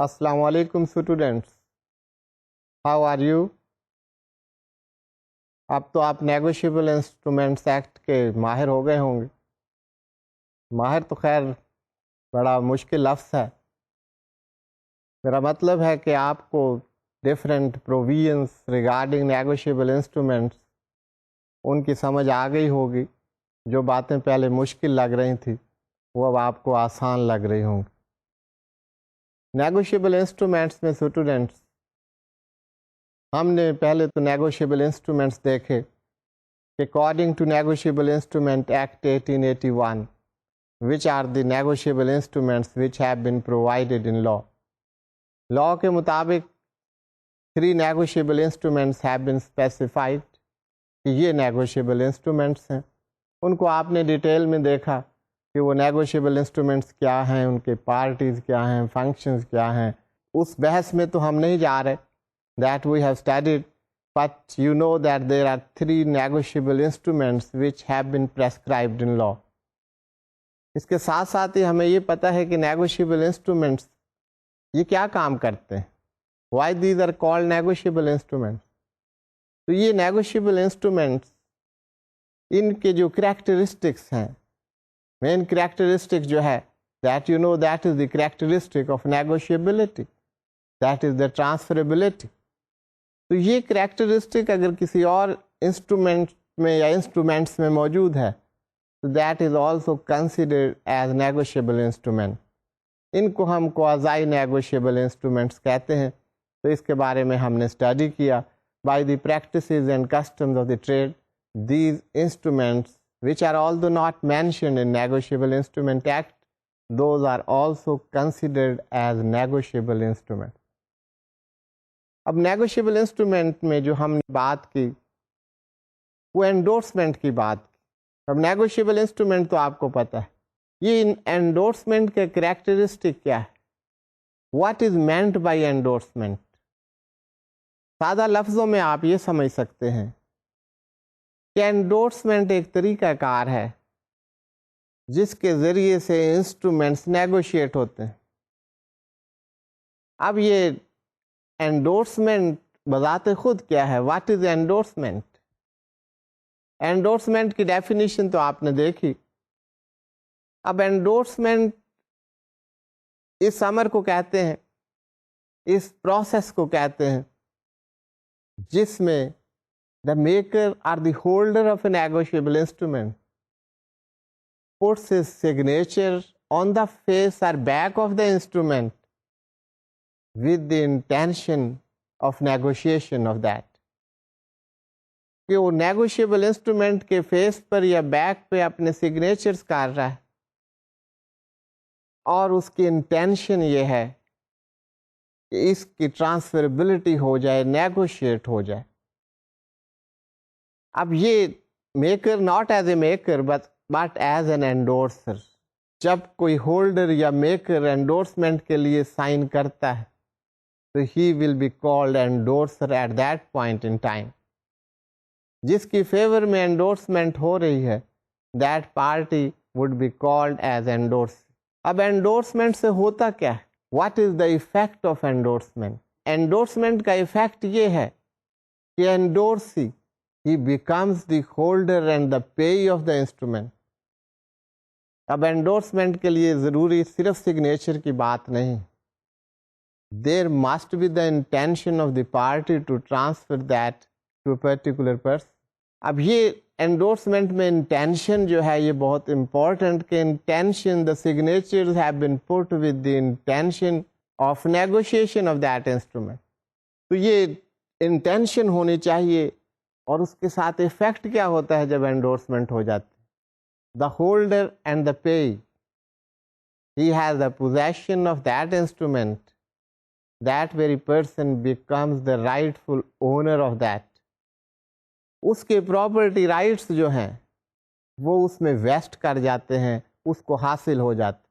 السلام علیکم students, how are you? اب تو آپ نیگوشیبل انسٹرومنٹس ایکٹ کے ماہر ہو گئے ہوں گے۔ ماہر تو خیر بڑا مشکل لفظ ہے، میرا مطلب ہے کہ آپ کو different provisions regarding negotiable instruments ان کی سمجھ آ گئی ہوگی۔ جو باتیں پہلے مشکل لگ رہی تھیں وہ اب آپ کو آسان لگ رہی ہوں گی۔ نیگوشیبل انسٹرومنٹس میں اسٹوڈینٹس ہم نے پہلے تو نیگوشیبل انسٹرومنٹس دیکھے کہ according to negotiable instrument act 1881 which are the negotiable instruments which have been provided in law. Law کے مطابق 3 negotiable instruments have been specified کہ یہ negotiable instruments ہیں۔ ان کو آپ نے ڈیٹیل میں دیکھا کہ وہ نیگوشیبل انسٹرومنٹس کیا ہیں، ان کے پارٹیز کیا ہیں، فنکشنز کیا ہیں۔ اس بحث میں تو ہم نہیں جا رہے، that we have studied, but you know that there are 3 negotiable instruments which have been prescribed in law. اس کے ساتھ ساتھ ہی ہمیں یہ پتہ ہے کہ نیگوشیبل انسٹرومنٹس یہ کیا کام کرتے ہیں، why these are called negotiable instruments. تو یہ نیگوشیبل انسٹرومنٹس ان کے جو کریکٹرسٹکس ہیں، مین کریکٹرسٹک جو ہے that you know that is the characteristic of negotiability, that is the transferability. تو یہ کریکٹرسٹک اگر کسی اور انسٹرومنٹ میں یا انسٹرومنٹس میں موجود ہے تو that is also considered as negotiable instrument. ان کو ہم کوازائی نیگوشیبل انسٹرومنٹس کہتے ہیں۔ تو اس کے بارے میں ہم نے اسٹڈی کیا۔ By the practices and customs of the trade these instruments which are although not mentioned in negotiable instrument act, those are also considered as negotiable instruments. اب نیگوشیبل انسٹرومنٹ میں جو ہم نے بات کی وہ انڈورسمنٹ کی بات کی۔ اب نیگوشیبل انسٹرومنٹ تو آپ کو پتہ ہے، یہ انڈورسمنٹ کے کریکٹرسٹک کیا ہے، what is meant by endorsement. سادہ لفظوں میں آپ یہ سمجھ سکتے ہیں کہ انڈورسمنٹ ایک طریقہ کار ہے جس کے ذریعے سے انسٹرومنٹس نیگوشیٹ ہوتے ہیں۔ اب یہ انڈورسمنٹ بذات خود کیا ہے، واٹ از انڈورسمنٹ؟ انڈورسمنٹ کی ڈیفینیشن تو آپ نے دیکھی۔ اب انڈورسمنٹ اس امر کو کہتے ہیں، اس پروسیس کو کہتے ہیں جس میں the maker or the holder of a negotiable instrument puts his signature on the face or back of the instrument with the intention of negotiation of that. کہ وہ نیگوشیبل انسٹرومنٹ کے فیس پر یا back پہ اپنے signatures کر رہا ہے اور اس کی انٹینشن یہ ہے کہ اس کی ٹرانسفربلٹی ہو جائے، نیگوشیٹ ہو جائے۔ اب یہ maker not as a maker but as an endorser, جب کوئی ہولڈر یا میکر انڈورسمنٹ کے لیے سائن کرتا ہے تو he will be called endorser at that point in time. جس کی فیور میں انڈورسمنٹ ہو رہی ہے that party would be called as endorser. اب انڈورسمنٹ سے ہوتا کیا ہے، what is the effect of endorsement? Endorsement کا ایفیکٹ یہ ہے کہ endorsee he becomes the holder and the payee of the instrument. اب انڈورسمنٹ کے لیے ضروری صرف سگنیچر کی بات نہیں، there must be the intention of the party to transfer that to a particular person. اب یہ انڈورسمنٹ میں انٹینشن جو ہے یہ بہت امپورٹنٹ کہ intention the signatures have been put with the intention of negotiation of that instrument. تو یہ انٹینشن ہونی چاہیے، اور اس کے ساتھ ایفیکٹ کیا ہوتا ہے جب انڈورسمنٹ ہو جاتی ہے؟ The holder and the payee he has the position of that instrument, that very person becomes the rightful owner of that. اس کے پراپرٹی رائٹس جو ہیں وہ اس میں ویسٹ کر جاتے ہیں، اس کو حاصل ہو جاتے،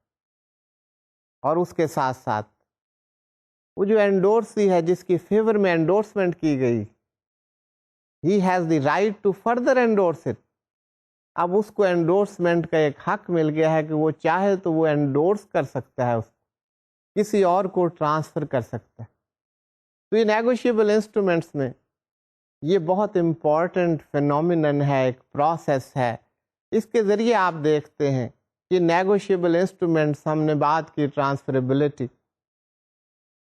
اور اس کے ساتھ ساتھ وہ جو انڈورسی ہے جس کی فیور میں انڈورسمنٹ کی گئی، he has the right to further endorse it. اب اس کو انڈورسمنٹ کا ایک حق مل گیا ہے کہ وہ چاہے تو وہ انڈورس کر سکتا ہے اس کو، کسی اور کو ٹرانسفر کر سکتا ہے. تو یہ نیگوشیبل انسٹرومنٹس میں یہ بہت امپورٹنٹ فینومینن ہے، ایک پروسیس ہے. اس کے ذریعے آپ دیکھتے ہیں کہ نیگوشیبل انسٹرومنٹس، ہم نے بات کی ٹرانسفریبلٹی،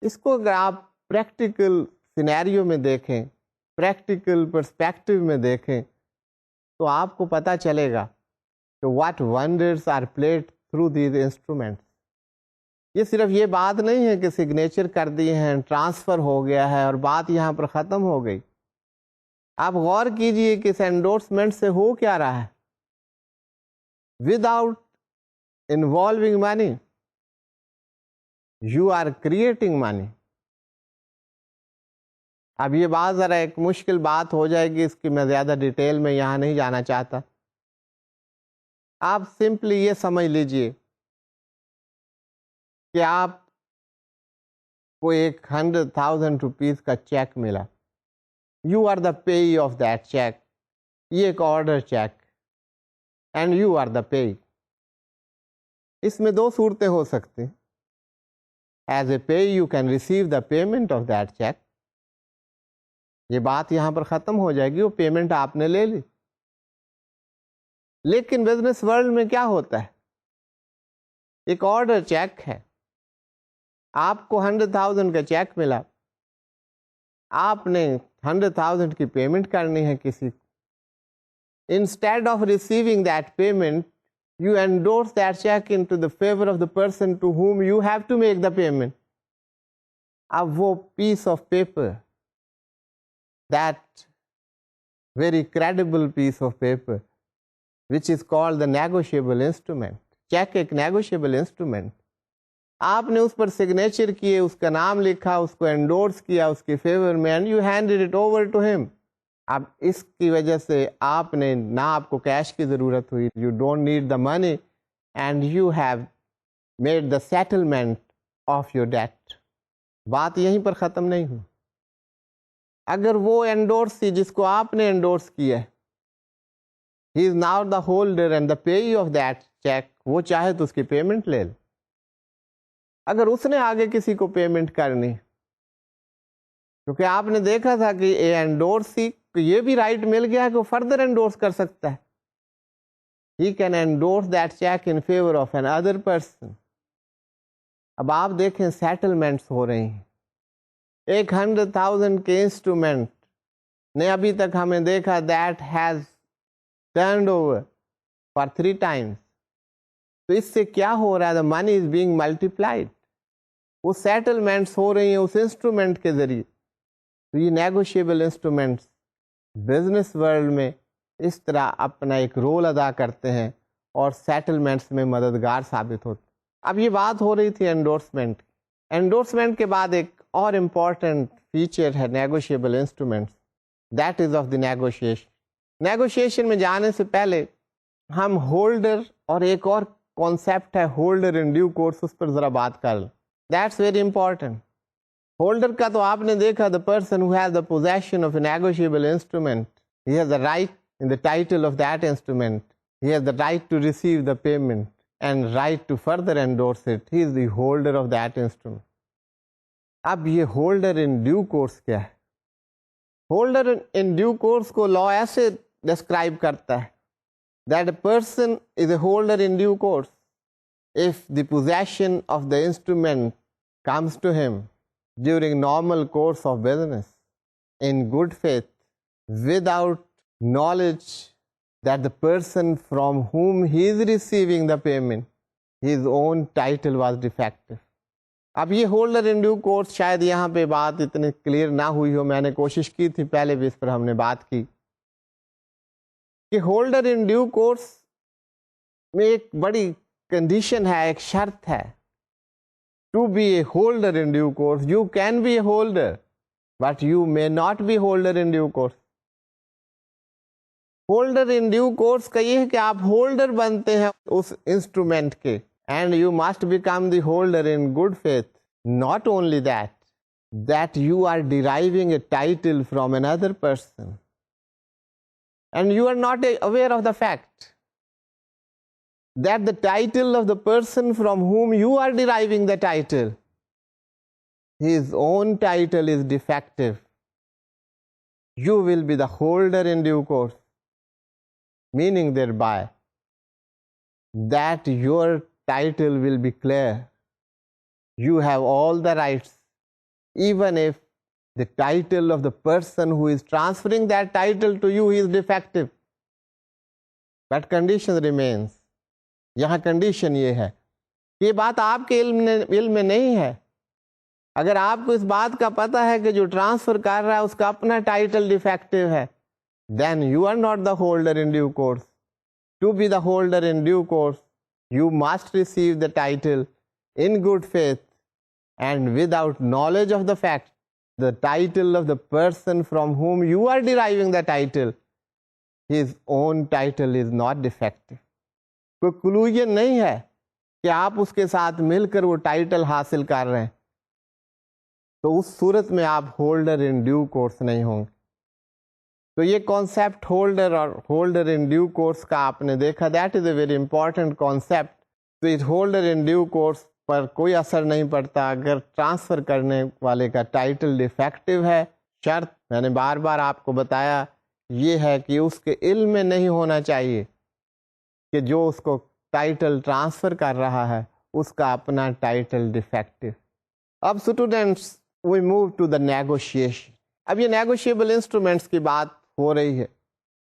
اس کو اگر آپ پریکٹیکل سینیریو میں دیکھیں، پریکٹیکل پرسپیکٹو میں دیکھیں، تو آپ کو پتہ چلے گا کہ what wonders are played through these instruments. یہ صرف یہ بات نہیں ہے کہ سگنیچر کر دیے ہیں، ٹرانسفر ہو گیا ہے اور بات یہاں پر ختم ہو گئی. آپ غور کیجئے کہ اس انڈورسمنٹ سے ہو کیا رہا ہے. Without involving money you are creating money. اب یہ بات ذرا ایک مشکل بات ہو جائے گی، اس کی میں زیادہ ڈیٹیل میں یہاں نہیں جانا چاہتا. آپ سمپلی یہ سمجھ لیجئے کہ آپ کو ایک 100,000 روپیز کا چیک ملا. You are the payee of that cheque. یہ ایک order cheque and you are the payee. اس میں دو صورتیں ہو سکتی. As a payee you can receive the payment of that cheque. یہ بات یہاں پر ختم ہو جائے گی، وہ پیمنٹ آپ نے لے لی. لیکن بزنس ورلڈ میں کیا ہوتا ہے؟ ایک آرڈر چیک ہے، آپ کو 100,000 کا چیک ملا، آپ نے 100,000 کی پیمنٹ کرنی ہے کسی کو. Instead of receiving that payment you endorse that check into the favor of the person to whom you have to make the payment. اب وہ piece of paper, that very credible piece of paper, which is called the negotiable instrument. Check ایک negotiable instrument. آپ نے اس پر signature کیے، اس کا نام لکھا، اس کو انڈورس کیا اس کے فیور میں، and you handed it over to him. اب اس کی وجہ سے آپ نے نہ آپ کو کیش کی ضرورت ہوئی، you don't need the money and you have made the settlement of your debt. بات یہیں پر ختم نہیں ہوئی. اگر وہ انڈورس تھی جس کو آپ نے انڈورس کیا ہے، he is now the holder and the payee of that cheque, وہ چاہے تو اس کی پیمنٹ لے لے. اگر اس نے آگے کسی کو پیمنٹ کرنی، کیونکہ آپ نے دیکھا تھا کہ اے انڈورس تھی، یہ بھی رائٹ مل گیا ہے کہ وہ فردر انڈورس کر سکتا ہے. He can endorse that cheque in favour of another person. اب آپ دیکھیں سیٹلمنٹس ہو رہی ہیں. ایک 100,000 کے انسٹرومنٹ نے ابھی تک ہمیں دیکھا that has turned over for 3 times. تو اس سے کیا ہو رہا ہے؟ The money is being multiplied. وہ سیٹلمنٹس ہو رہی ہیں اس انسٹرومنٹ کے ذریعے. تو یہ نیگوشیبل انسٹرومنٹس بزنس ورلڈ میں اس طرح اپنا ایک رول ادا کرتے ہیں اور سیٹلمنٹس میں مددگار ثابت ہوتے. اب یہ بات ہو رہی تھی انڈورسمنٹ. انڈورسمنٹ کے بعد ایک اور امپورٹنٹ فیچر ہے negotiable instruments, that is of the negotiation. Negotiation میں جانے سے پہلے ہم ہولڈر اور ایک اور کانسیپٹ ہے ہولڈر ان ڈیو کورس، اس پر ذرا بات کر لیں. That's very important. ہولڈر کا تو آپ نے دیکھا the person who has the possession of a negotiable instrument, he has the right in the title of that instrument, he has the right to receive the payment and right to further endorse it. He is the holder of that instrument. اب یہ holder in due course کیا ہے؟ holder in due course کو law ایسے describe کرتا ہے that a person is a holder in due course if the possession of the instrument comes to him during normal course of business in good faith without knowledge that the person from whom he is receiving the payment, his own title was defective. اب یہ holder in due course شاید یہاں پہ بات اتنی clear نہ ہوئی ہو، میں نے کوشش کی تھی پہلے بھی اس پر ہم نے بات کی کہ ہولڈر ان ڈیو کورس میں ایک بڑی کنڈیشن ہے، ایک شرط ہے. To be a holder in due course, you can be a holder, but you may not be holder in due course. Holder in due course کا یہ ہے کہ آپ ہولڈر بنتے ہیں اس انسٹرومنٹ کے and you must become the holder in good faith. Not only that, that you are deriving a title from another person and you are not aware of the fact that the title of the person from whom you are deriving the title his own title is defective, you will be the holder in due course, meaning thereby that your title will be clear. You have all the rights, even if the title of the person who is transferring that title to you is defective. But condition remains. یہاں condition یہ ہے کہ یہ بات آپ کے علم میں نہیں ہے. اگر آپ کو اس بات کا پتہ ہے کہ جو ٹرانسفر کر رہا ہے اس کا اپنا ٹائٹل ڈیفیکٹو ہے, then you are not the holder in due course. To be the holder in due course, you must receive the title in good faith and without knowledge of the fact the title of the person from whom you are deriving the title, his own title is not defective. کوئی کلو یہ نہیں ہے کہ آپ اس کے ساتھ مل کر وہ ٹائٹل حاصل کر رہے ہیں, تو اس صورت میں آپ ہولڈر ان ڈیو کورس نہیں ہوں گے. تو یہ کانسیپٹ ہولڈر اور ہولڈر ان ڈیو کورس کا آپ نے دیکھا, that is a very important concept. تو اس ہولڈر ان ڈیو کورس پر کوئی اثر نہیں پڑتا اگر ٹرانسفر کرنے والے کا ٹائٹل ڈیفیکٹو ہے. شرط میں نے بار بار آپ کو بتایا یہ ہے کہ اس کے علم میں نہیں ہونا چاہیے کہ جو اس کو ٹائٹل ٹرانسفر کر رہا ہے اس کا اپنا ٹائٹل ڈیفیکٹو. اب students we move to the negotiation. اب یہ نیگوشیبل انسٹرومنٹس کی بات ہو رہی ہے.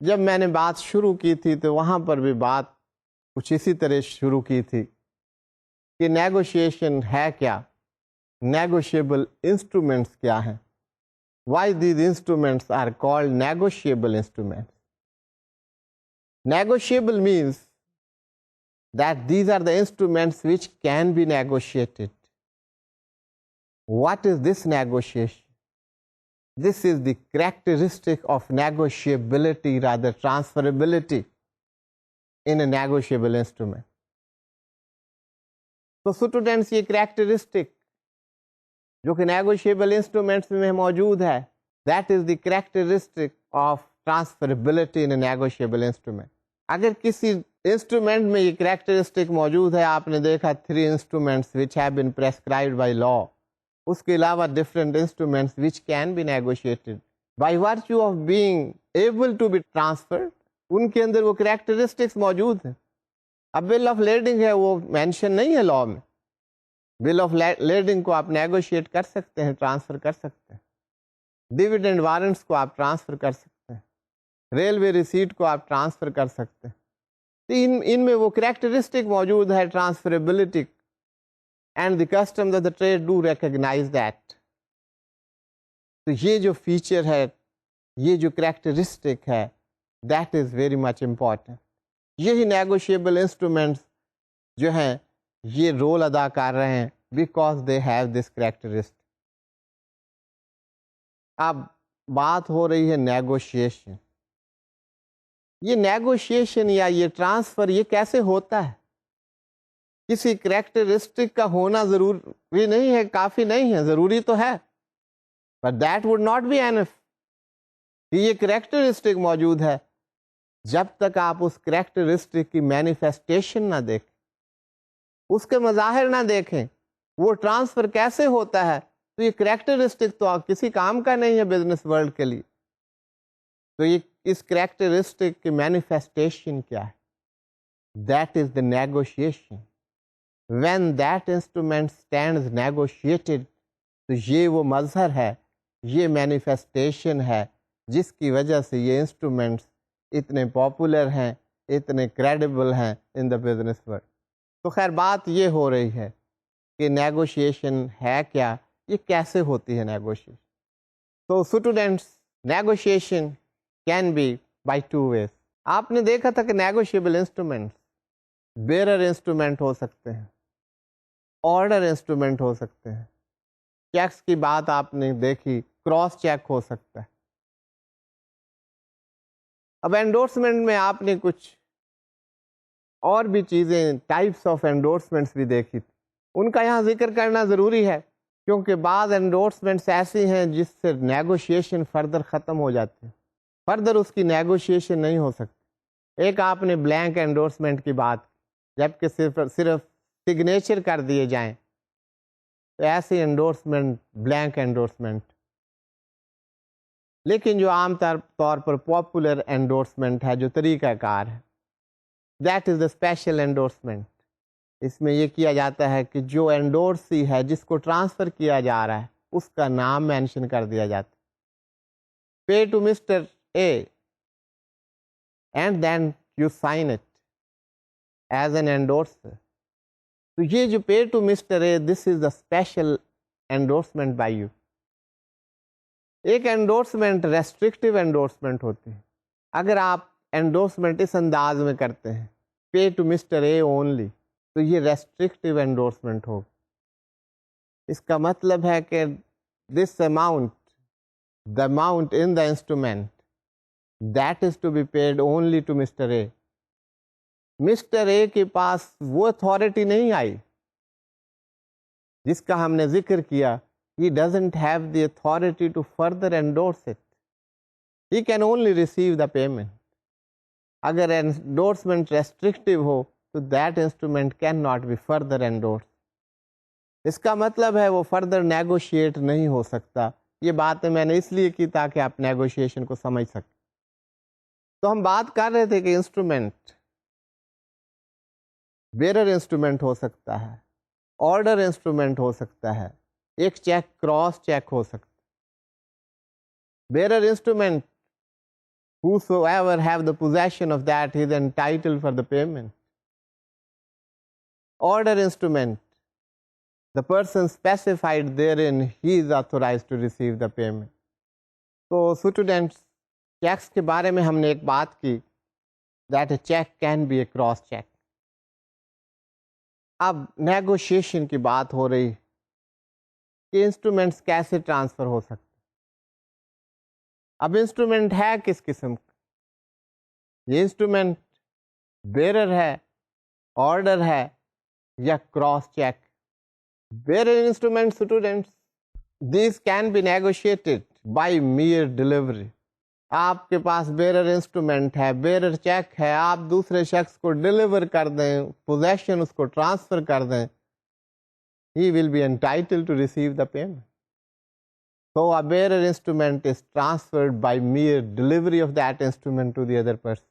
جب میں نے بات شروع کی تھی تو وہاں پر بھی بات کچھ اسی طرح شروع کی تھی کہ نیگوشیشن ہے کیا, نیگوشیبل انسٹرومنٹس کیا ہیں, why these instruments are called negotiable instruments. Negotiable means that these are the instruments which can be negotiated. What is this negotiation? This is the characteristic of negotiability, rather transferability in a negotiable instrument. So students, یہ characteristic جو کہ negotiable instruments میں موجود ہے, that is the characteristic of transferability in a negotiable instrument. اگر کسی instrument میں یہ کریکٹرسٹک موجود ہے, آپ نے دیکھا 3 instruments which have been prescribed by law, اس کے علاوہ different instruments which can be negotiated by virtue of being able to be transferred, ان کے اندر وہ کریکٹرسٹکس موجود ہیں. اب بل آف لیڈنگ ہے وہ مینشن نہیں ہے لاء میں. بل آف لیڈنگ کو آپ نیگوشیٹ کر سکتے ہیں, ٹرانسفر کر سکتے ہیں. ڈیویڈنڈ وارنٹس کو آپ ٹرانسفر کر سکتے ہیں, ریلوے ریسیٹ کو آپ ٹرانسفر کر سکتے ہیں. ان میں وہ کریکٹرسٹک موجود ہے transferability, and the customs of the trade do recognise that. تو یہ جو فیچر ہے, یہ جو کریکٹرسٹک ہے, that is very much important. یہی نیگوشیبل انسٹرومنٹس جو ہیں یہ رول ادا کر رہے ہیں because they have this characteristic. اب بات ہو رہی ہے نیگوشیشن. یہ نیگوشیشن یا یہ ٹرانسفر یہ کیسے ہوتا ہے؟ کسی کریکٹرسٹک کا ہونا ضروری نہیں ہے, کافی نہیں ہے, ضروری تو ہے, but that would not be enough کہ یہ کریکٹرسٹک موجود ہے جب تک آپ اس کریکٹرسٹک کی مینیفیسٹیشن نہ دیکھیں, اس کے مظاہر نہ دیکھیں, وہ ٹرانسفر کیسے ہوتا ہے. تو یہ کریکٹرسٹک تو کسی کام کا نہیں ہے بزنس ورلڈ کے لیے. تو یہ اس کریکٹرسٹک کی مینیفیسٹیشن کیا ہے؟ That is the negotiation. When that instrument stands negotiated, تو یہ وہ مظہر ہے, یہ مینیفیسٹیشن ہے جس کی وجہ سے یہ انسٹرومنٹس اتنے پاپولر ہیں, اتنے کریڈیبل ہیں ان دا بزنس ورلڈ. تو خیر بات یہ ہو رہی ہے کہ نیگوشیشن ہے کیا, یہ کیسے ہوتی ہے نیگوشیشن. تو students, negotiation can be by 2 ways. آپ نے دیکھا تھا کہ نیگوشیبل انسٹرومنٹ بیئرر انسٹرومنٹ ہو سکتے ہیں, آرڈر انسٹرومنٹ ہو سکتے ہیں, چیکس کی بات آپ نے دیکھی, کراس چیک ہو سکتا ہے. اب انڈورسمنٹ میں آپ نے کچھ اور بھی چیزیں, ٹائپس آف انڈورسمنٹس بھی دیکھی تھی, ان کا یہاں ذکر کرنا ضروری ہے کیونکہ بعض انڈورسمنٹس ایسی ہیں جس سے نیگوشیشن فردر ختم ہو جاتی ہے, فردر اس کی نیگوشیشن نہیں ہو سکتی. ایک آپ نے بلینک انڈورسمنٹ کی بات, جبکہ صرف سگنیچر کر دیے جائیں, تو ایسی انڈورسمنٹ بلینک انڈورسمنٹ. لیکن جو عام طور پر پاپولر انڈورسمنٹ ہے، جو طریقہ کار ہے، that is the special endorsement. اس میں یہ کیا جاتا ہے کہ جو انڈورسی ہے، جس کو ٹرانسفر کیا جا رہا ہے، اس کا نام مینشن کر دیا جاتا ہے. Pay to Mr A and then you sign it as an endorser. تو یہ جو pay to Mr A, this is the special endorsement by you. ایک انڈورسمنٹ ریسٹرکٹیو انڈورسمنٹ ہوتی ہے. اگر آپ انڈورسمنٹ اس انداز میں کرتے ہیں، pay to Mr A only, تو یہ ریسٹرکٹیو انڈورسمنٹ ہوگی. اس کا مطلب ہے کہ this amount, the amount in the instrument, that is to be paid only to Mr. A. Mr. A کے پاس وہ اتھارٹی نہیں آئی جس کا ہم نے ذکر کیا. He doesn't have the authority to further endorse it. He can only receive the payment. اگر endorsement restrictive ہو تو that instrument cannot be further endorsed. اس کا مطلب ہے وہ further negotiate نہیں ہو سکتا. یہ باتیں میں نے اس لیے کی تاکہ آپ نیگوشیشن کو سمجھ سکیں. تو ہم بات کر رہے تھے کہ انسٹرومنٹ بیرر انسٹرومنٹ ہو سکتا ہے، آرڈر انسٹرومنٹ ہو سکتا ہے، ایک چیک کراس چیک ہو سکتا ہے. Bearer instrument whosoever have the possession of that is entitled for the payment. Order instrument, the person specified therein, he is authorized to receive the payment. تو students, checks کے بارے میں ہم نے ایک بات کی that a check can be a cross check. اب نیگوشیشن کی بات ہو رہی کہ انسٹرومنٹس کیسے ٹرانسفر ہو سکتے. اب انسٹرومنٹ ہے کس قسم کا؟ یہ انسٹرومنٹ بیرر ہے، آرڈر ہے یا cross cheque. Bearer instrument students, these can be negotiated by mere delivery. آپ کے پاس بیرر انسٹرومنٹ ہے، بیرر چیک ہے، آپ دوسرے شخص کو ڈلیور کر دیں، پوزیشن اس کو ٹرانسفر کر دیں، he will be entitled to receive the payment. So a bearer instrument is transferred by mere delivery of that instrument to the other person.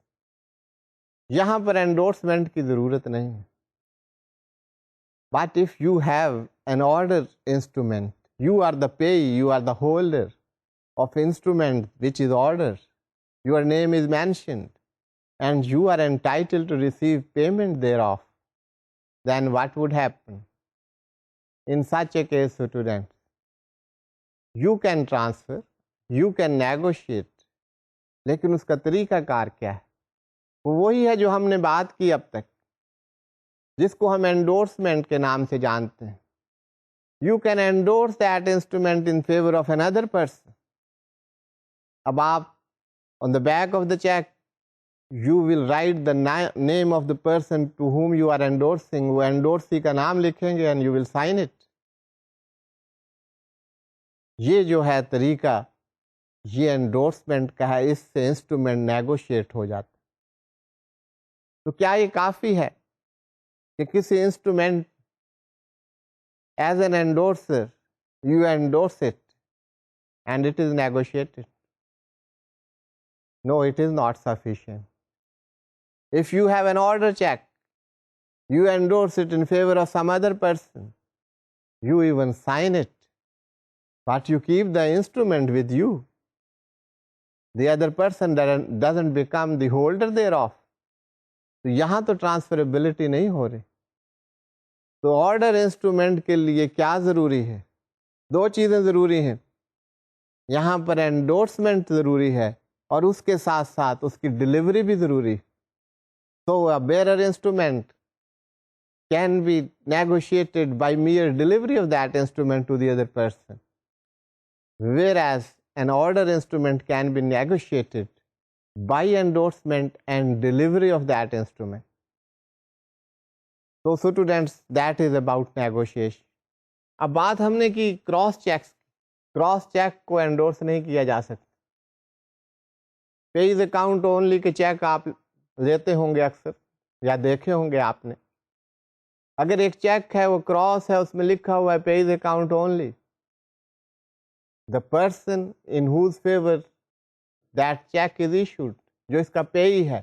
یہاں پر انڈورسمنٹ کی ضرورت نہیں ہے. But if you have an order instrument, you are the payee, you are the holder of instrument which is order, your name is mentioned, and you are entitled to receive payment thereof, then what would happen? In such a case, students, you can transfer, you can negotiate, لیکن اس کا طریقہ کار کیا ہے؟ وہی ہے جو ہم نے بات کی اب تک، جس کو ہم انڈورسمنٹ کے نام سے جانتے ہیں. You can endorse that instrument in favor of another person. اب آپ on the back of the check you will write the name of the person to whom you are endorsing. وہ endorsee کا نام لکھیں گے and you will sign it. یہ جو ہے طریقہ، یہ انڈورسمنٹ کا ہے، اس سے انسٹرومنٹ نیگوشیٹ ہو جاتا. تو کیا یہ کافی ہے کہ کسی instrument as an endorser you endorse it and it is negotiated? No, it is not sufficient. If you have an order check, you endorse it in favor of some other person, you even sign it, but you keep the instrument with you. The other person doesn't become the holder thereof. تو یہاں تو transferability نہیں ہو رہی. تو order instrument کے لیے کیا ضروری ہے؟ دو چیزیں ضروری ہیں. یہاں پر انڈورسمنٹ ضروری ہے اور اس کے ساتھ ساتھ اس کی ڈلیوری بھی ضروری. So a bearer instrument can be negotiated by mere delivery of that instrument to the other person, whereas an order instrument can be negotiated by endorsement and delivery of that instrument. So students, that is about negotiation. اب بات ہم نے کی cross checks. Cross check کو indoors نہیں کیا جا سکتا. پیز اکاؤنٹ اونلی کے چیک آپ لیتے ہوں گے اکثر یا دیکھے ہوں گے آپ نے. اگر ایک چیک ہے وہ کراس ہے، اس میں لکھا ہوا ہے pays account only, the person in whose favour that cheque is issued, جو اس کا پیئی ہے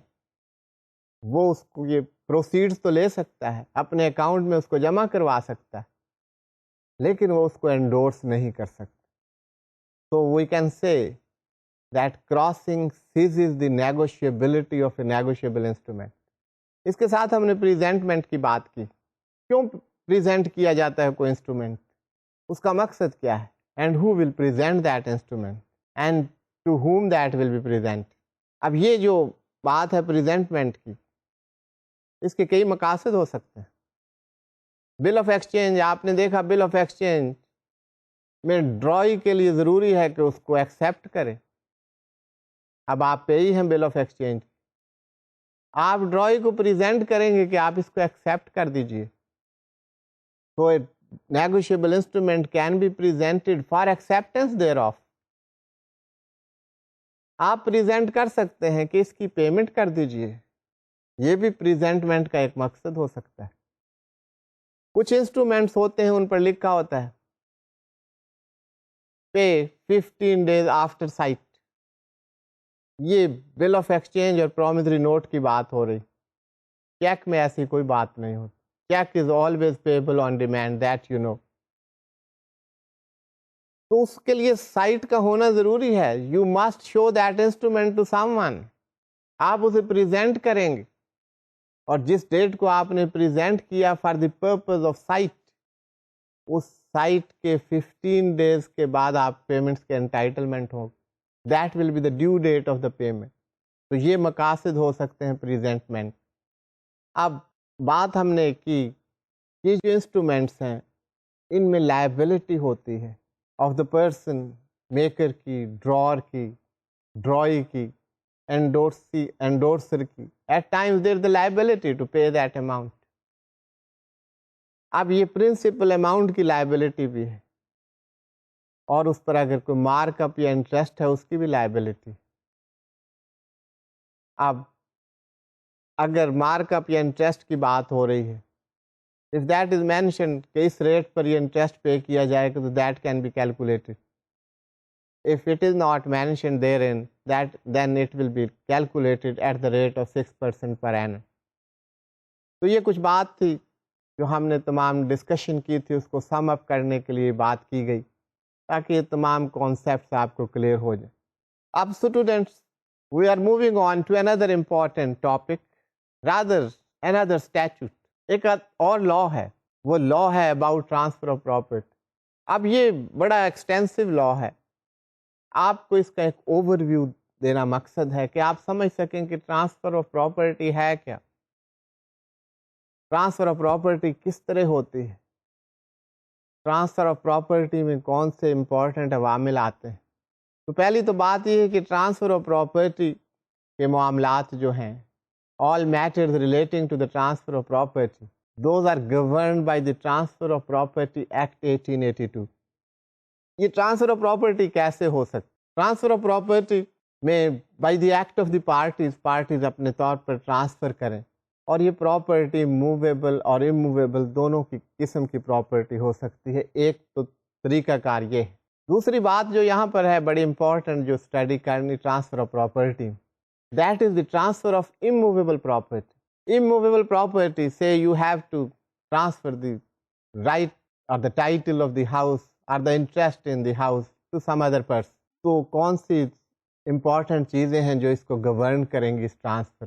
وہ اس کو یہ پروسیڈز تو لے سکتا ہے، اپنے اکاؤنٹ میں اس کو جمع کروا سکتا ہے، لیکن وہ اس کو انڈورس نہیں کر سکتا. تو we can say that crossing seizes the negotiability of a negotiable instrument. اس کے ساتھ ہم نے پریزنٹمنٹ کی بات کی. کیوں پریزنٹ کیا جاتا ہے کوئی انسٹرومنٹ، اس کا مقصد کیا ہے، and who will present that instrument and to whom that will be present. اب یہ جو بات ہے پریزنٹمنٹ کی، اس کے کئی مقاصد ہو سکتے ہیں. بل آف ایکسچینج، آپ نے دیکھا بل آف ایکسچینج میں ڈرائی کے لیے ضروری ہے کہ اس کو ایکسیپٹ کرے. اب آپ پہ ہی ہیں بل آف ایکسچینج، آپ ڈرائی کو پریزنٹ کریں گے کہ آپ اس کو ایکسیپٹ کر دیجئے. تو negotiable instrument can be presented for acceptance thereof. آپ پریزنٹ کر سکتے ہیں کہ اس کی پیمنٹ کر دیجئے، یہ بھی پریزنٹمنٹ کا ایک مقصد ہو سکتا ہے. کچھ انسٹرومنٹس ہوتے ہیں ان پر لکھا ہوتا ہے پے 15 days آفٹر سائٹ. یہ بل آف ایکسچینج اور پرومسری نوٹ کی بات ہو رہی. چیک میں ایسی کوئی بات نہیں ہوتی. Cheque is always payable on demand, that you know. تو اس کے لیے سائٹ کا ہونا ضروری ہے. You must show that instrument to someone. آپ اسے پریزنٹ کریں گے، اور جس ڈیٹ کو آپ نے پریزنٹ کیا for the purpose of sight, اس سائٹ کے 15 days کے بعد آپ پیمنٹس کے انٹائٹلمنٹ ہوں. That will be the due date of the payment. تو یہ مقاصد ہو سکتے ہیں پریزنٹمنٹ. اب بات ہم نے کی یہ جو انسٹرومنٹس ہیں ان میں لائبلٹی ہوتی ہے آف دا پرسن، میکر کی، ڈرار کی، ڈرائی کی، انڈورسر کی. At times there the liability to pay that amount. اب یہ پرنسپل اماؤنٹ کی لائبلٹی بھی ہے، اور اس پر اگر کوئی مارک اپ یا انٹرسٹ ہے اس کی بھی لائبلٹی. اب اگر مارک اپ یا انٹرسٹ کی بات ہو رہی ہے، if that is mentioned کہ اس ریٹ پر یہ انٹرسٹ پے کیا جائے گا، تو that can be calculated. If it is not mentioned therein, then it will be calculated at the rate of 6% per annum. تو یہ کچھ بات تھی جو ہم نے تمام ڈسکشن کی تھی، اس کو سم اپ کرنے کے لیے بات کی گئی تاکہ یہ تمام کانسیپٹس آپ کو کلیئر ہو جائیں. اب students, we are moving on to another important topic, rather another statute. ایک اور لا ہے، وہ لا ہے اباؤٹ ٹرانسفر آف پراپرٹی. اب یہ بڑا ایکسٹینسو لا ہے. آپ کو اس کا ایک اوور ویو دینا مقصد ہے کہ آپ سمجھ سکیں کہ ٹرانسفر آف پراپرٹی ہے کیا، ٹرانسفر آف پراپرٹی کس طرح ہوتی ہے، ٹرانسفر آف پراپرٹی میں کون سے امپورٹنٹ عوامل آتے ہیں. تو پہلی تو بات یہ ہے کہ ٹرانسفر آف پراپرٹی کے معاملات جو ہیں، all matters relating to the transfer of property, those are governed by the Transfer of Property Act 1882. یہ ٹرانسفر آف پراپرٹی کیسے ہو سکتا؟ ٹرانسفر آف پراپرٹی میں by the act of the parties اپنے طور پر ٹرانسفر کریں، اور یہ پراپرٹی موویبل اور اموویبل دونوں کی قسم کی پراپرٹی ہو سکتی ہے. ایک تو طریقہ کار یہ ہے. دوسری بات جو یہاں پر ہے بڑی امپورٹنٹ جو اسٹڈی کرنی transfer of property, that is the transfer of immovable property. Immovable property, say you have to transfer the right or the title of the house or the interest in the house to some other person. تو کون سی important چیزیں ہیں جو اس کو govern کریں گی اس transfer?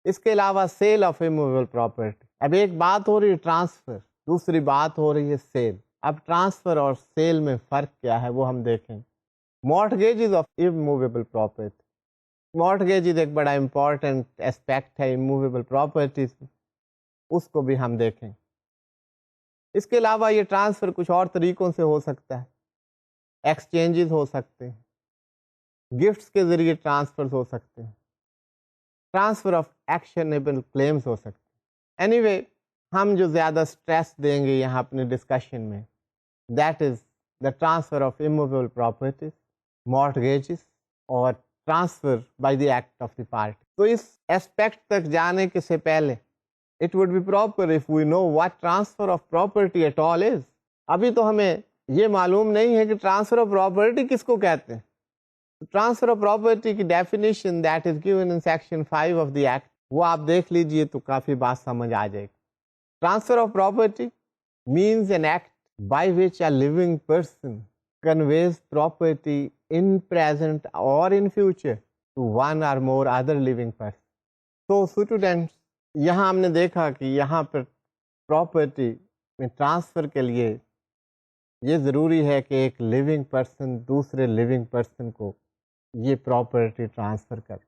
اس کے علاوہ سیل آف اموویبل پراپرٹی. اب ایک بات ہو رہی ہے ٹرانسفر، دوسری بات ہو رہی ہے سیل. اب ٹرانسفر اور سیل میں فرق کیا ہے وہ ہم دیکھیں. Mortgages of immovable property, mortgages ایک بڑا امپورٹنٹ اسپیکٹ ہے اموویبل پراپرٹیز، اس کو بھی ہم دیکھیں. اس کے علاوہ یہ ٹرانسفر کچھ اور طریقوں سے ہو سکتا ہے. ایکسچینجز ہو سکتے ہیں، گفٹس کے ذریعے ٹرانسفر ہو سکتے ہیں، ٹرانسفر آف ایکشنیبل کلیمز ہو سکتے ہیں. اینی وے ہم جو زیادہ اسٹریس دیں گے یہاں اپنے ڈسکشن میں، that is the transfer of immovable properties, mortgages اور transfer by the act of the party. تو اس اسپیکٹ تک جانے کے سے پہلے It would be proper if we know what transfer of property at all is. ابھی تو ہمیں یہ معلوم نہیں ہے کہ ٹرانسفر آف پراپرٹی کس کو کہتے ہیں. ٹرانسفر آف پراپرٹی کی definition that is given in section 5 of the act, وہ آپ دیکھ لیجئے تو کافی بات سمجھ آ جائے گی. Transfer of property means an act by which a living person conveys property in present or in future to one or more other living person. So students, یہاں ہم نے دیکھا کہ یہاں پر پراپرٹی میں ٹرانسفر کے لیے یہ ضروری ہے کہ ایک لیونگ پرسن دوسرے لیونگ پرسن کو یہ پراپرٹی ٹرانسفر کرے.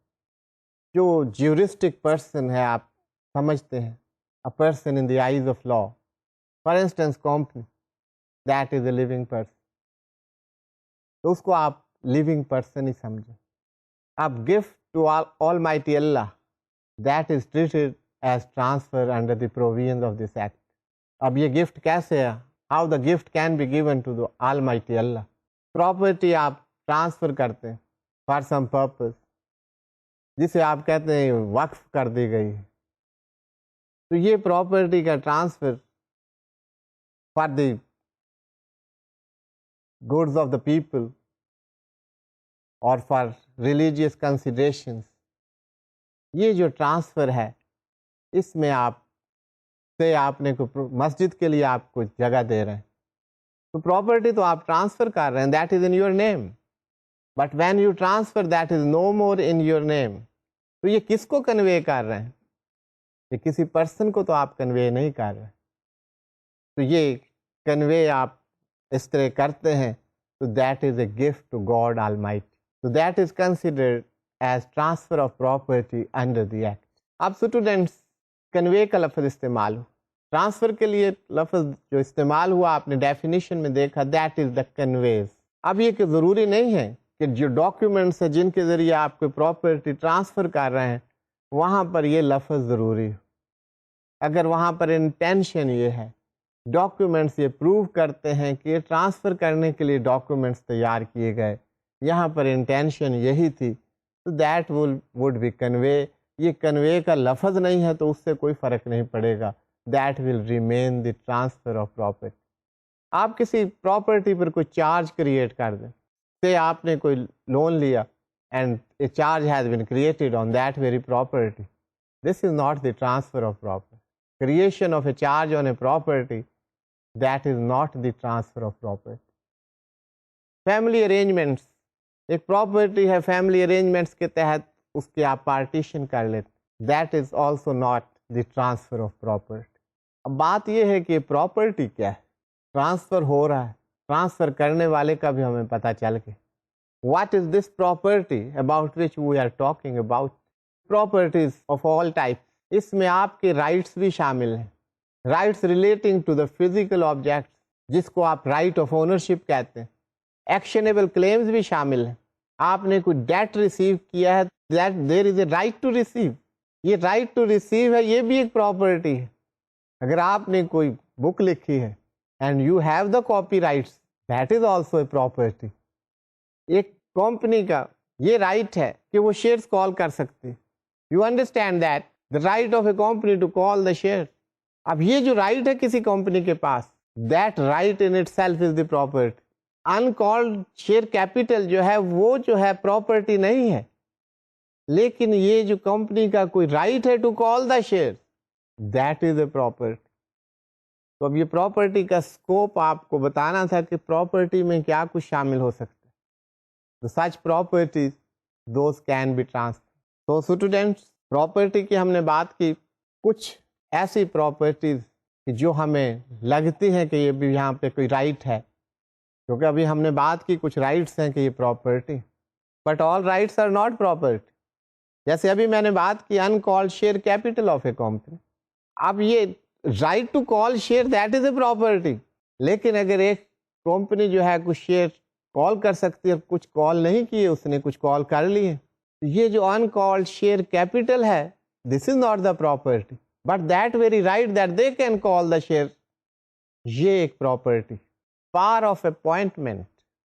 جو جیورسٹک پرسن ہے آپ سمجھتے ہیں a person in the eyes of law. For instance, company, that is a living person. تو اس کو آپ living person ہی سمجھیں. اب gift to Almighty Allah, that is treated as transfer under the provisions of this act. اب یہ gift کیسے ہے؟ How the gift can be given to the Almighty Allah. Property آپ transfer کرتے ہیں for some purpose, جسے آپ کہتے ہیں وقف کر دی گئی. تو یہ پراپرٹی کا transfer for the goods of the people or for religious considerations, یہ جو ٹرانسفر ہے اس میں آپ نے مسجد کے لیے آپ کو جگہ دے رہے ہیں تو پراپرٹی تو آپ ٹرانسفر کر رہے ہیں, that is in your name, but when you transfer that is no more in your name. تو یہ کس کو کنوے کر رہے ہیں؟ یہ کسی پرسن کو تو آپ کنوے نہیں کر رہے. تو یہ کنوے آپ اس طرح کرتے ہیں تو that is a gift to God Almighty. تو that is considered as transfer of property under the act. اب اسٹوڈینٹس کنوے کا لفظ استعمال ہو, ٹرانسفر کے لیے لفظ جو استعمال ہوا آپ نے ڈیفینیشن میں دیکھا, دیٹ از دا کنویز. اب یہ کہ ضروری نہیں ہے کہ جو ڈاکیومنٹس ہیں جن کے ذریعے آپ کو پراپرٹی ٹرانسفر کر رہے ہیں وہاں پر یہ لفظ ضروری ہو. اگر وہاں پر انٹینشن یہ ہے, ڈاکیومنٹس یہ پروو کرتے ہیں کہ یہ ٹرانسفر کرنے کے لیے ڈاکیومنٹس تیار کیے گئے, یہاں پر انٹینشن یہی تھی, تو دیٹ وڈ بی کنوے. یہ کنوے کا لفظ نہیں ہے تو اس سے کوئی فرق نہیں پڑے گا, that will remain the transfer of property. آپ کسی پراپرٹی پر کوئی چارج کریٹ کر دیں, سے آپ نے کوئی لون لیا and a charge has been created on that very property, this is not the transfer of property. Creation of a charge on a property, that is not the transfer of property. Family arrangements, ایک property ہے, family arrangements کے تحت اس کے آپ partition کر لیتے, that is also not the transfer of property. اب بات یہ ہے کہ پراپرٹی کیا ہے, ٹرانسفر ہو رہا ہے, ٹرانسفر کرنے والے کا بھی ہمیں پتہ چل گیا. What is this property about which we are talking about? Properties of all types. اس میں آپ کے رائٹس بھی شامل ہیں, rights relating to the physical object جس کو آپ رائٹ آف اونرشپ کہتے ہیں. ایکشنیبل کلیمز بھی شامل ہیں. آپ نے کوئی ڈیٹ ریسیو کیا ہے, دیر از اے رائٹ ٹو ریسیو. یہ رائٹ ٹو ریسیو ہے, یہ بھی ایک پراپرٹی ہے. اگر آپ نے کوئی بک لکھی ہے and you have the copy rights, that is also a property. ایک کمپنی کا یہ رائٹ ہے کہ وہ شیئرز کال کر سکتی. You understand that the right of a company to call the share. اب یہ جو رائٹ ہے کسی کمپنی کے پاس, that right in itself is the property. uncalled share capital جو ہے وہ جو ہے پراپرٹی نہیں ہے, لیکن یہ جو کمپنی کا کوئی رائٹ ہے to call the share, that is a property. تو اب یہ پراپرٹی کا اسکوپ آپ کو بتانا تھا کہ پراپرٹی میں کیا کچھ شامل ہو سکتا ہے. So such properties, those can be transferred. تو اسٹوڈینٹس پراپرٹی کی ہم نے بات کی, کچھ ایسی پراپرٹیز جو ہمیں لگتی ہیں کہ یہ بھی یہاں پہ کوئی رائٹ ہے, کیونکہ ابھی ہم نے بات کی کچھ رائٹس ہیں کہ یہ property, but all rights are not property. جیسے ابھی میں نے بات کی uncalled share capital of a company. اب یہ right to call share that is a property, لیکن اگر ایک کمپنی جو ہے کچھ شیئر کال کر سکتی ہے, کچھ کال نہیں کیے, اس نے کچھ کال کر لیے, یہ جو uncalled share capital ہے, this is not the property, but that very right that they can call the share, یہ ایک property. power of appointment,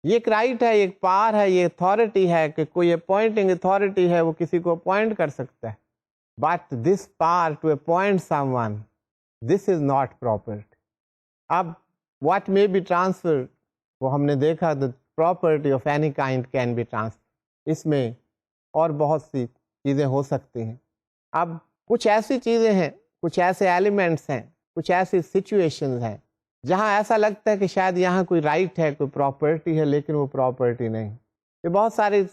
یہ ایک right ہے, ایک power ہے, یہ authority ہے کہ کوئی appointing authority ہے, وہ کسی کو appoint کر سکتا ہے. but this power to appoint someone, this is not property. اب what may be transferred, وہ ہم نے دیکھا the property of any kind can be transferred. اس میں اور بہت سی چیزیں ہو سکتی ہیں. اب کچھ ایسی چیزیں ہیں, کچھ ایسے ایلیمنٹس ہیں, کچھ ایسی سچویشنز ہیں جہاں ایسا لگتا ہے کہ شاید یہاں کوئی رائٹ ہے, کوئی پراپرٹی ہے, لیکن وہ پراپرٹی نہیں. یہ بہت ساری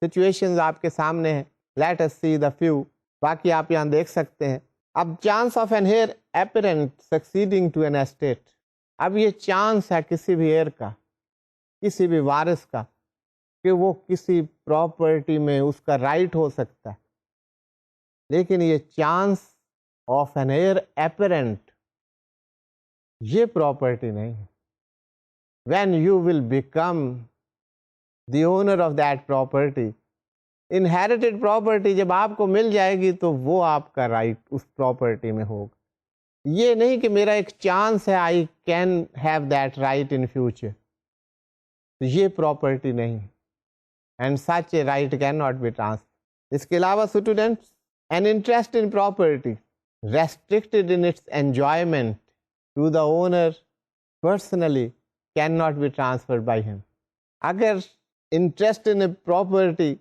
سچویشنز آپ کے سامنے ہیں. Let us C the few, باقی آپ یہاں دیکھ سکتے ہیں. اب chance of an heir apparent succeeding to an estate, اب یہ چانس ہے کسی بھی ہیئر کا, کسی بھی وارث کا, کہ وہ کسی پراپرٹی میں اس کا رائٹ ہو سکتا ہے, لیکن یہ chance of an heir apparent یہ پراپرٹی نہیں ہے. When you will become the owner of that property, inherited property جب آپ کو مل جائے گی تو وہ آپ کا رائٹ اس پراپرٹی میں ہوگا. یہ نہیں کہ میرا ایک چانس ہے I can have that right in future, تو یہ پراپرٹی نہیں, and such a right can not be transferred. اس کے علاوہ students, an interest in property restricted in its enjoyment to the owner personally can not be transferred by him. اگر interest in a property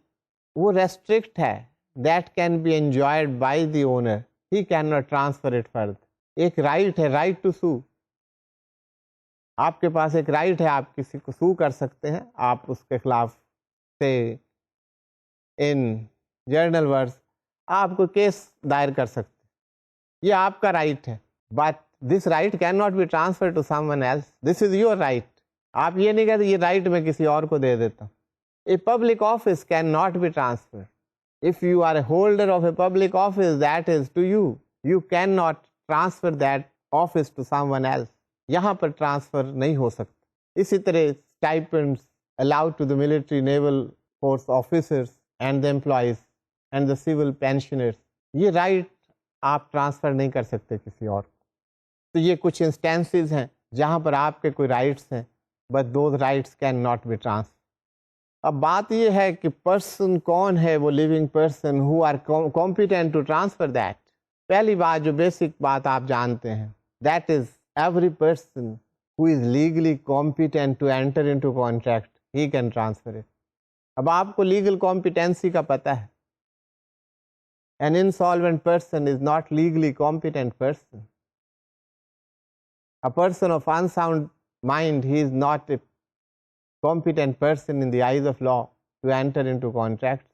وہ restrict ہے, that can be enjoyed by the owner, he can not transfer it further. ایک right ہے, right to سو, آپ کے پاس ایک right ہے, آپ کسی کو سو کر سکتے ہیں, آپ اس کے خلاف سے ان جرنل ورڈز آپ کو کیس دائر کر سکتے ہیں, یہ آپ کا رائٹ ہے. But this right can not be transfer to someone else, this is your right. آپ یہ نہیں کہتے یہ رائٹ میں کسی اور کو دے دیتا ہوں. A public office cannot be transferred. If you are a holder of a public office, that is to you. You cannot transfer that office to someone else. یہاں پر ٹرانسفر نہیں ہو سکتا. اسی طرح stipends allowed to the military naval force officers and the employees and the civil pensioners, یہ right آپ transfer نہیں کر سکتے کسی اور کو. تو یہ کچھ انسٹینسز ہیں جہاں پر آپ کے کوئی رائٹس ہیں, but those rights cannot be transferred. اب بات یہ ہے کہ پرسن کون ہے, وہ living person who are competent to transfer that. پہلی بات جو بیسک بات آپ جانتے ہیں, that is every person who is legally competent to enter into contract, he can transfer it. اب آپ کو لیگل کمپیٹنسی کا پتہ ہے. An insolvent person is not legally competent person. A person of unsound mind, he is not a competent person in the eyes of law to enter into contracts.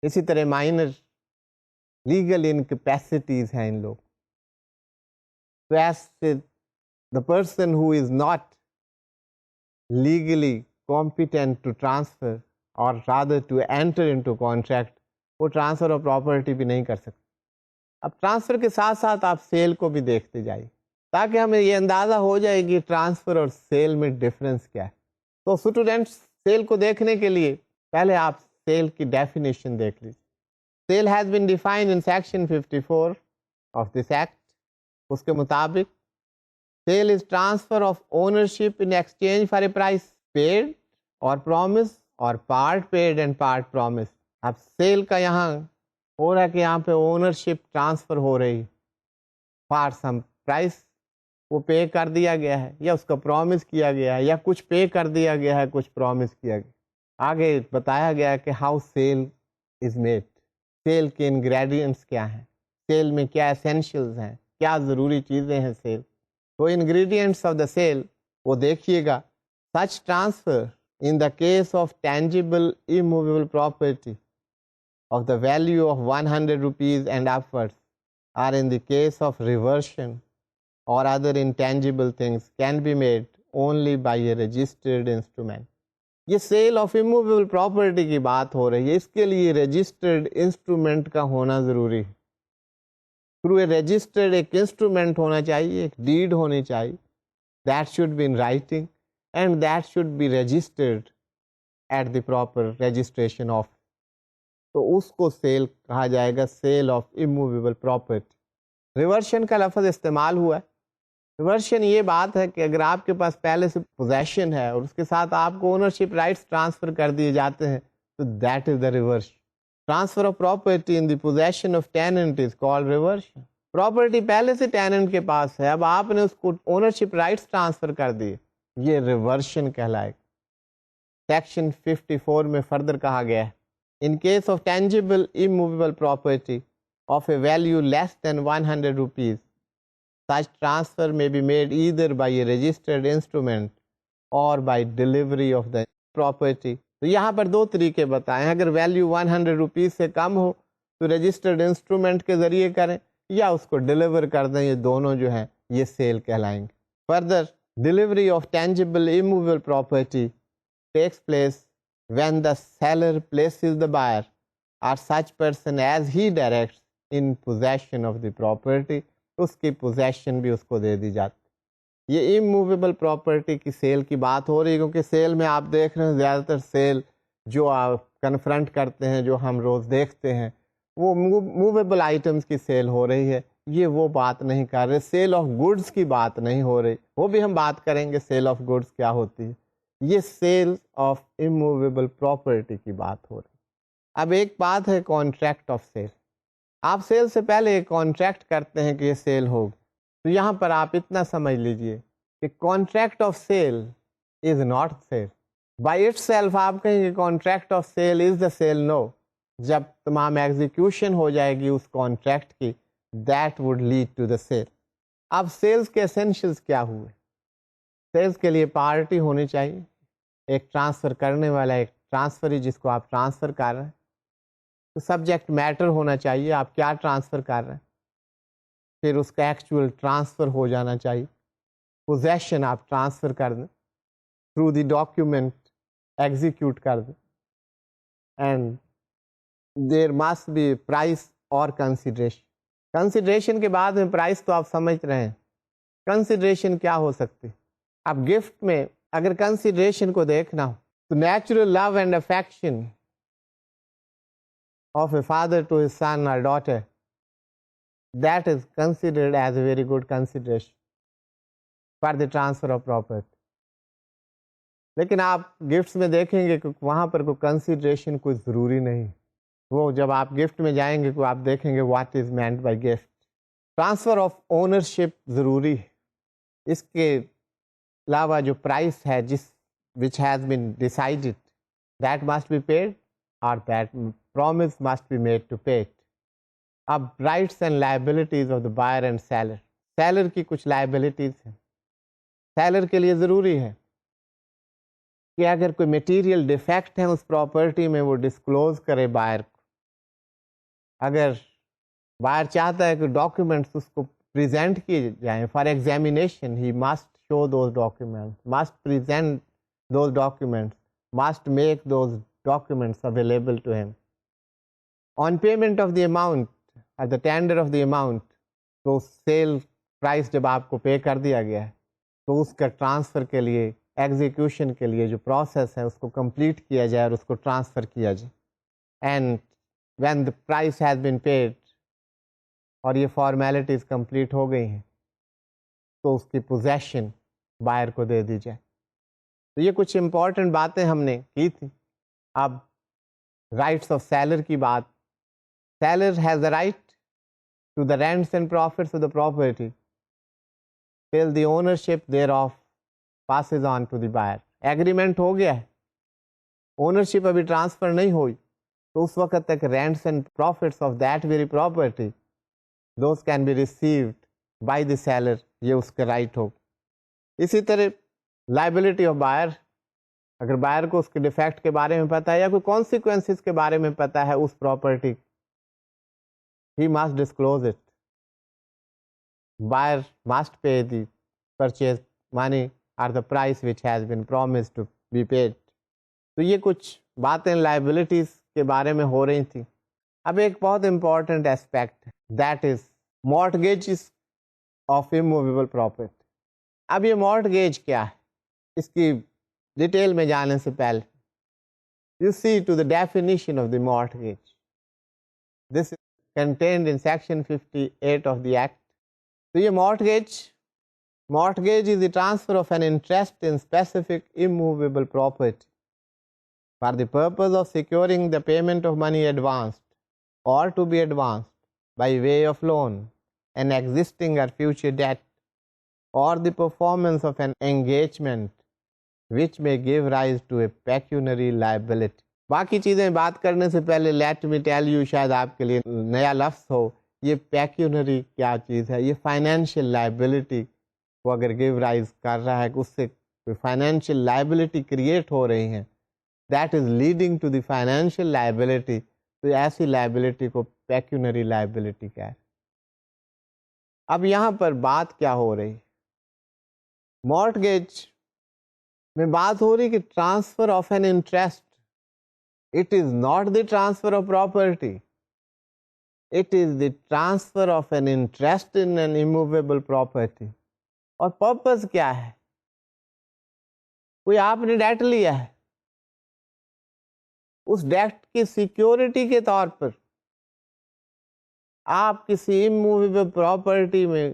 اسی طرح minor legal انکیپیسٹیز ہیں ان لوگ. So as the person who is not legally competent to transfer or rather to enter into contract, وہ transfer of property بھی نہیں کر سکتے. اب ٹرانسفر کے ساتھ ساتھ آپ سیل کو بھی دیکھتے جائیے تاکہ ہمیں یہ اندازہ ہو جائے کہ ٹرانسفر اور سیل میں ڈفرینس کیا ہے. تو اسٹوڈینٹس, سیل کو دیکھنے کے لیے پہلے آپ سیل کی ڈیفینیشن دیکھ لیجیے. Sale has been defined in section 54 of this act. اس کے مطابق sale is transfer of ownership in exchange for a price paid or promised or part paid and part promised. اب سیل کا یہاں ہو رہا ہے کہ یہاں پہ اونرشپ ٹرانسفر ہو رہی فار سم پرائز, وہ پے کر دیا گیا ہے یا اس کا پرومس کیا گیا ہے یا کچھ پے کر دیا گیا ہے, کچھ پرومس کیا گیا. آگے بتایا گیا کہ how sale is made, sale کے انگریڈینٹس کیا ہیں, سیل میں کیا اسینشیلز ہیں, کیا ضروری چیزیں ہیں سیل. تو انگریڈینٹس آف دا سیل وہ دیکھیے گا. Such transfer in the case of tangible immovable property of the value of 100 rupees and upwards, or in the case of reversion or other intangible things, can be made only by a registered instrument. یہ cell of immovable property کی بات ہو رہی ہے, اس کے لیے registered instrument کا ہونا ضروری ہے. تھرو اے رجسٹرڈ ایک انسٹرومنٹ ہونا چاہیے, ایک ڈیڈ ہونی چاہیے. That should be in writing and that should be registered at the proper registration office. تو اس کو سیل کہا جائے گا, sale of immovable property. Reversion کا لفظ استعمال ہوا ہے. ریورشن یہ بات ہے کہ اگر آپ کے پاس پہلے سے پوزیشن ہے اور اس کے ساتھ آپ کو اونرشپ رائٹس ٹرانسفر کر دیے جاتے ہیں تو that is the reverse. Transfer of property in the possession of tenant is called reversion. Property پہلے سے tenant کے پاس ہے, اب آپ نے اس کو ownership rights transfer کر دی, یہ reversion کہلائے. Section 54 میں further کہا گیا ہے, in case of tangible immovable property of a value less than 100 rupees, such transfer may be made either by a registered instrument or by delivery of the property. تو یہاں پر دو طریقے بتائیں, اگر ویلیو 100 روپیز سے کم ہو تو رجسٹرڈ انسٹرومنٹ کے ذریعے کریں یا اس کو ڈلیور کر دیں, یہ دونوں جو ہیں یہ سیل کہلائیں گے. Further, delivery of tangible immovable property takes place when the seller places the buyer or such person as he directs in possession of the property. اس کی possession بھی اس کو دے دی جاتی. یہ اموویبل پراپرٹی کی سیل کی بات ہو رہی ہے, کیونکہ سیل میں آپ دیکھ رہے ہیں زیادہ تر سیل جو آپ کنفرنٹ کرتے ہیں, جو ہم روز دیکھتے ہیں, وہ موویبل آئٹمس کی سیل ہو رہی ہے. یہ وہ بات نہیں کر رہے, سیل آف گڈس کی بات نہیں ہو رہی, وہ بھی ہم بات کریں گے سیل آف گڈس کیا ہوتی ہے. یہ سیل آف اموویبل پراپرٹی کی بات ہو رہی. اب ایک بات ہے کانٹریکٹ آف سیل. آپ سیل سے پہلے ایک کانٹریکٹ کرتے ہیں کہ یہ سیل ہوگی, تو یہاں پر آپ اتنا سمجھ لیجئے کہ contract of sale is not sale by itself. آپ کہیں گے contract of sale is the sale, no. جب تمام ایگزیکیوشن ہو جائے گی اس کانٹریکٹ کی, that would lead to the sale. اب سیلز کے اسینشلز کیا ہوئے؟ سیلز کے لیے پارٹی ہونی چاہیے, ایک ٹرانسفر کرنے والا, ایک ٹرانسفری جس کو آپ ٹرانسفر کر رہے ہیں. تو سبجیکٹ میٹر ہونا چاہیے, آپ کیا ٹرانسفر کر رہے ہیں, پھر اس کا ایکچوئل ٹرانسفر ہو جانا چاہیے. پوزیشن آپ ٹرانسفر کر دیں, تھرو دی ڈاکیومنٹ ایگزیکیوٹ کر دیں, and there must be price اور کنسیڈریشن. کنسیڈریشن کے بعد میں پرائس تو آپ سمجھ رہے ہیں, کنسیڈریشن کیا ہو سکتی. اب گفٹ میں اگر کنسیڈریشن کو دیکھنا ہو تو natural love and affection of a father to his son اور daughter, that is considered as a very good consideration for the transfer of property. لیکن آپ گفٹس میں دیکھیں گے کہ وہاں پر کوئی کنسیڈریشن کوئی ضروری نہیں. وہ جب آپ گفٹ میں جائیں گے تو آپ دیکھیں گے what is meant by gift. Transfer of ownership ضروری ہے. اس کے علاوہ جو پرائس ہے جس which has been decided, that must be paid or that promise must be made to pay it. اب rights and liabilities of the buyer and seller. Seller کی کچھ لائبلٹیز ہیں. سیلر کے لیے ضروری ہے کہ اگر کوئی میٹیریل ڈیفیکٹ ہے اس پراپرٹی میں وہ ڈسکلوز کرے بائر کو. اگر بائر چاہتا ہے کہ ڈاکیومنٹس اس کو پریزنٹ کیے جائیں for examination, he must show those documents, must present those documents, must make those documents available to him. On payment of the amount at the tender of the amount, تو sale price جب آپ کو پے کر دیا گیا ہے تو اس کا ٹرانسفر کے لیے, ایگزیکیوشن کے لیے جو پروسیس ہے اس کو کمپلیٹ کیا جائے اور اس کو ٹرانسفر کیا جائے. And when the price has been paid اور یہ فارمیلٹیز کمپلیٹ ہو گئی ہیں تو اس کی پوزیشن بائر کو دے دی جائے. تو یہ کچھ امپورٹنٹ باتیں ہم نے کی تھیں. اب رائٹس آف سیلر کی بات. Seller has the right to the rents and profits of the property till the ownership thereof passes on to the buyer. Agreement ہو گیا ہے, اونرشپ ابھی ٹرانسفر نہیں ہوئی, تو اس وقت تک rents and profits of that very property those can be received by the seller. یہ اس کا رائٹ ہو. اسی طرح liability of buyer, اگر بائر کو اس کے ڈیفیکٹ کے بارے میں پتہ ہے یا کوئی کانسیکوینسز کے بارے میں پتہ ہے اس property, he must disclose it. Buyer must pay the purchase money or the price which has been promised to be paid. تو یہ کچھ باتیں لائبلٹیز کے بارے میں ہو رہی تھیں. اب ایک بہت important aspect that is mortgages of immovable property. اب یہ mortgage کیا ہے, اس کی ڈیٹیل میں جانے سے پہلے you see to the definition of the mortgage. This is contained in section 58 of the act. تو یہ mortgage is the transfer of an interest in specific immovable property. for the purpose of securing the payment of money advanced or to be advanced by way of loan, an existing or future debt, or the performance of an engagement which may give rise to a pecuniary liability. باقی چیزیں بات کرنے سے پہلے let me tell you, شاید آپ کے لیے نیا لفظ ہو، یہ پیکیونری کیا چیز ہے؟ یہ فائنینشیل لائبلٹی کو اگر گیو رائز کر رہا ہے کہ اس سے فائنینشیل لائبلٹی کریٹ ہو رہی ہیں، that is leading to the financial liability, تو ایسی لائبلٹی کو پیکیونری لائبلٹی کہہ ہے۔ اب یہاں پر بات کیا ہو رہی؟ مارٹگیج میں بات ہو رہی کہ transfer of an interest. It is not the transfer of property. It is the transfer of an interest in an immovable property. اور purpose کیا ہے؟ کوئی آپ نے ڈیٹ لیا ہے، اس ڈیٹ کی سیکیورٹی کے طور پر آپ کسی immovable property میں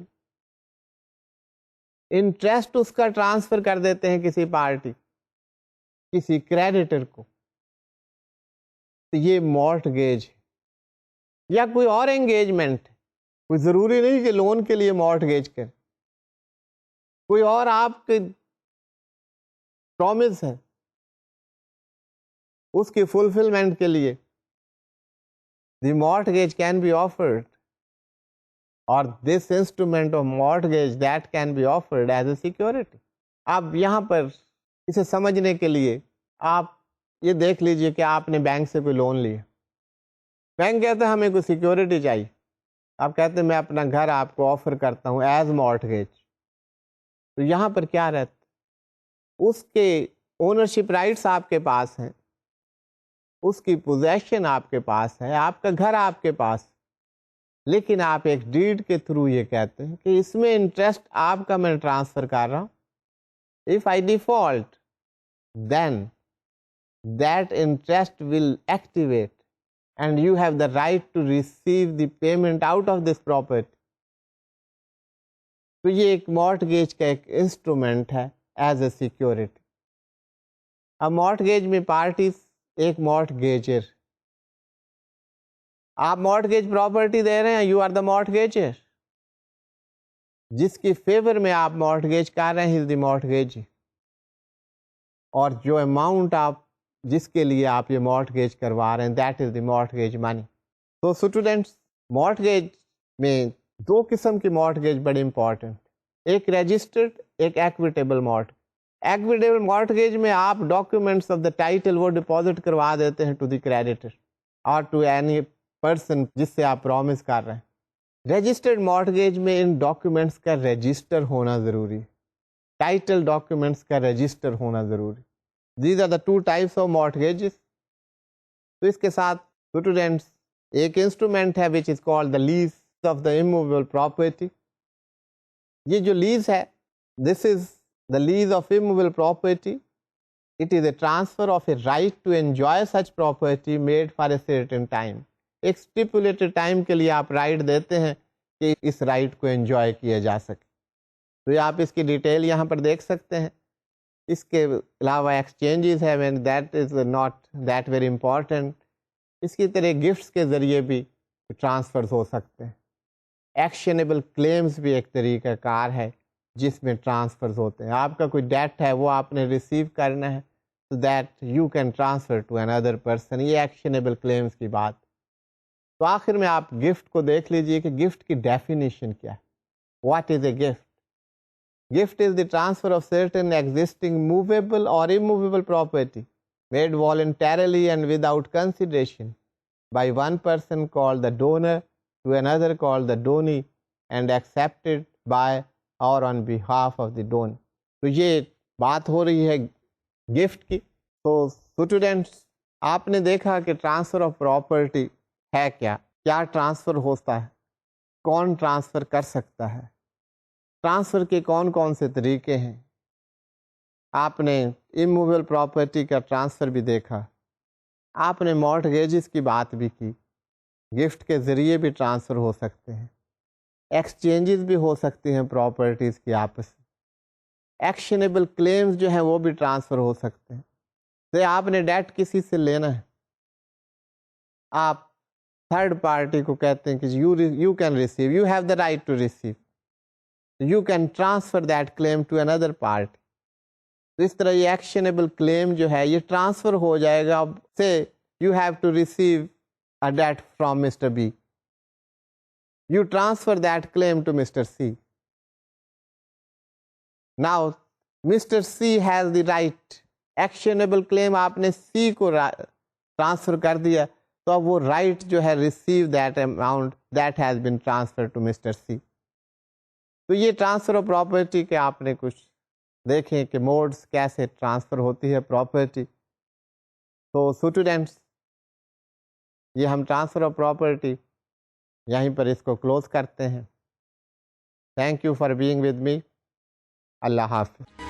انٹرسٹ اس کا ٹرانسفر کر دیتے ہیں کسی پارٹی، کسی کریڈیٹر کو، تو یہ مارٹگیج ہے۔ یا کوئی اور انگیجمنٹ، کوئی ضروری نہیں کہ لون کے لیے مارٹگیج کرے، کوئی اور آپ کے پرومس ہے اس کی فلفلمنٹ کے لیے the mortgage can be offered, اور this instrument of mortgage that can be offered as a security. اب یہاں پر اسے سمجھنے کے لیے آپ یہ دیکھ لیجئے کہ آپ نے بینک سے کوئی لون لیا، بینک کہتا ہے ہمیں کوئی سیکورٹی چاہیے، آپ کہتے ہیں میں اپنا گھر آپ کو آفر کرتا ہوں ایز مارٹگیج، تو یہاں پر کیا رہتا؟ اس کے اونرشپ رائٹس آپ کے پاس ہیں، اس کی پوزیشن آپ کے پاس ہے، آپ کا گھر آپ کے پاس، لیکن آپ ایک ڈیڈ کے تھرو یہ کہتے ہیں کہ اس میں انٹرسٹ آپ کا میں ٹرانسفر کر رہا ہوں، if I default then that interest will activate and you have the right to receive the payment out of this property. تو یہ ایک مارٹگیج کا ایک انسٹرومنٹ ہے ایز اے سیکورٹی۔ اب مارٹگیج میں پارٹیز، ایک مارٹگیجر، آپ مارٹگیج پراپرٹی دے رہے ہیں، یو آر دا مارٹگیجر، جس کی فیور میں آپ مارٹگیج کر رہے ہیں از دی مارٹگیج، اور جو اماؤنٹ آپ جس کے لیے آپ یہ مارٹگیج کروا رہے ہیں دیٹ از دی مارٹگیج منی۔ تو اسٹوڈینٹس، مارٹگیج میں دو قسم کی مارٹگیج بڑی امپورٹنٹ، ایک رجسٹرڈ، ایک ایکویٹیبل مارٹگیج۔ ایکویٹیبل مارٹگیج میں آپ ڈاکیومنٹس آف دا ٹائٹل وہ ڈپازٹ کروا دیتے ہیں ٹو دی کریڈیٹر اور ٹو اینی پرسن جس سے آپ پرومس کر رہے ہیں۔ رجسٹرڈ مارٹگیج میں ان ڈاکیومنٹس کا رجسٹر ہونا ضروری، ٹائٹل ڈاکیومنٹس کا رجسٹر ہونا ضروری۔ These are the two types of mortgages. تو اس کے ساتھ اسٹوڈینٹس ایک انسٹرومنٹ ہے which is called the lease of the immovable property. یہ جو لیز ہے، this is the lease of immovable property. It is a transfer of a right to enjoy such property made for a certain time. ایک stipulated time کے لیے آپ right دیتے ہیں کہ اس رائٹ کو انجوائے کیا جا سکے۔ تو یہ آپ اس کی ڈیٹیل یہاں پر دیکھ سکتے ہیں۔ اس کے علاوہ ایکسچینجز ہے، that is not that very important. اس کی طرح گفٹس کے ذریعے بھی ٹرانسفرز ہو سکتے ہیں۔ ایکشنیبل کلیمز بھی ایک طریقہ کار ہے جس میں ٹرانسفرز ہوتے ہیں۔ آپ کا کوئی ڈیٹ ہے وہ آپ نے ریسیو کرنا ہے، so that you can transfer to another person، یہ ایکشنیبل کلیمز کی بات۔ تو آخر میں آپ گفٹ کو دیکھ لیجئے کہ گفٹ کی ڈیفینیشن کیا ہے۔ What is a gift? Gift is the transfer of certain existing movable or immovable property made voluntarily and without consideration by one person called the donor to another called the donee and accepted by or on behalf of the donor. تو یہ بات ہو رہی ہے gift کی۔ تو students, آپ نے دیکھا کہ ٹرانسفر آف پراپرٹی ہے کیا، کیا ٹرانسفر ہوتا ہے، کون ٹرانسفر کر سکتا ہے، ٹرانسفر کے کون کون سے طریقے ہیں۔ آپ نے اموویبل پراپرٹی کا ٹرانسفر بھی دیکھا، آپ نے مارٹگیجز کی بات بھی کی، گفٹ کے ذریعے بھی ٹرانسفر ہو سکتے ہیں، ایکسچینجز بھی ہو سکتی ہیں پراپرٹیز کی آپس میں، ایکشنیبل کلیمز جو ہیں وہ بھی ٹرانسفر ہو سکتے ہیں۔ سے آپ نے ڈیٹ کسی سے لینا ہے, آپ تھرڈ پارٹی کو کہتے ہیں کہ you can receive, you have the right to receive, you can transfer that claim to another party. تو اس طرح یہ ایکشنیبل کلیم جو ہے یہ ٹرانسفر ہو جائے گا. Say you have to receive a debt from Mr. B. You transfer that claim to Mr. C. Now, Mr. C has the right. Actionable claim آپ نے C کو ٹرانسفر کر دیا تو اب وہ رائٹ جو ہے receive that amount that has been transfer to Mr C. تو یہ ٹرانسفر آف پراپرٹی کے آپ نے کچھ دیکھیں کہ موڈس کیسے ٹرانسفر ہوتی ہے پراپرٹی. تو اسٹوڈینٹس یہ ہم ٹرانسفر آف پراپرٹی یہیں پر اس کو کلوز کرتے ہیں. Thank you for being with me. اللہ حافظ.